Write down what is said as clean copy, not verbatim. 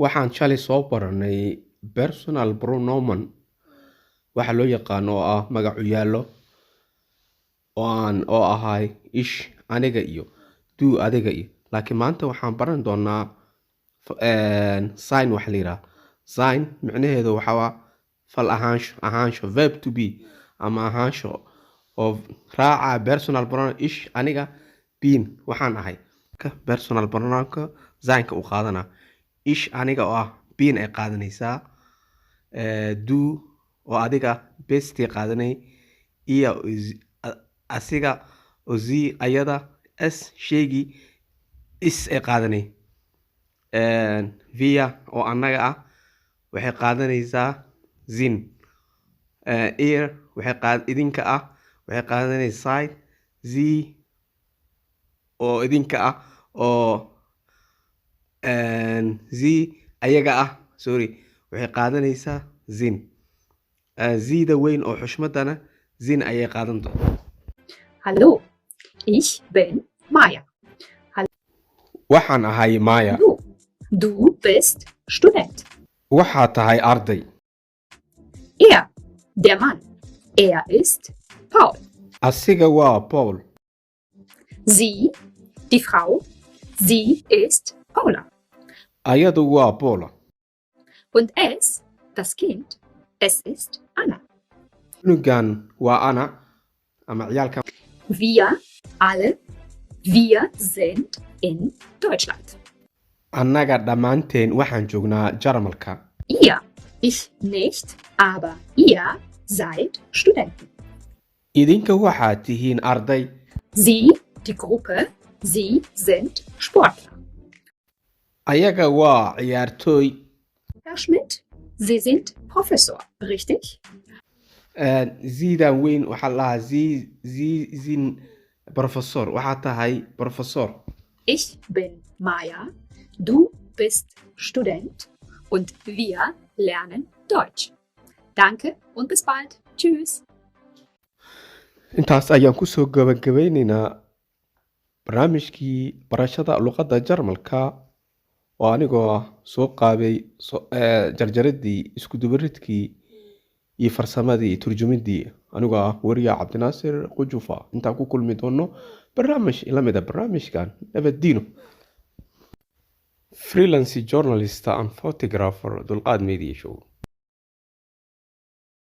waxaan shalay soo baranay personal pronoun waxa loo yaqaan oo ah magacu yaallo oo ahay ish aniga iyo du adiga iyo laakiin maanta waxaan baran doonaa sign waxa la yiraahdo sign micnaheedu waxa waa fal ahaansho verb to be ama ahaansho oo raaca personal pronoun ish aniga being waxaan ahay ka personal pronounka signka u qaadana ish aniga oo ah being ay qaadanaysaa do oo adiga besti qaadanay iyo asiga oo zi ayada s sheegi is ay qaadanay via oo anaga ah waxay qaadanaysaa zin ear waxay idinka ah waxay qaadanaysaa side zi oo idinka ah oo zi ayaga ah sorry waxay qaadanaysaa zin zida weyn oo xushmadana zin ayay qaadan doontaa Hallo, ich bin Maya. waxaan ahay Maya. Du bist Student. waxaa tahay arday. Er, der Mann. Er ist Paul. asiga waa Paul. Sie, die Frau. Sie ist Paula. ayadu waa Paula. Und es, das Kind, es ist Anna. cunugan waa Anna ama ciyaalkan. Wir alle, wir sind in Deutschland. annaga dhammaanteen waxaan joognaa Jarmalka. Ihr, ich nicht, aber ihr seid Studenten. idinka waxaad tihiin arday. Sie, die Gruppe, sie sind Sportler. ayaga waa ciyaartooy. Herr Schmidt, Sie sind Professor, richtig? zidan weyn waxaa la dhahaa zin professor waxaa tahay professor. Ich bin Maya, du bist Student und wir lernen Deutsch. Danke und bis bald. Tschüss. intaas ayaan kusoo gabagabeynaynaa barnaamijkii barashada luqadda Jarmalka oo anigoo soo qaabay jarjaradii isku dubaridkii iyo farsamadii turjumadii anigoo ah wariya Cabdinaasir Qujufa intaan ku kulmi doono barnaamij la mid ah barnaamijkan nabaddiino. freelance journalist and photographer Dulqaad Media Show.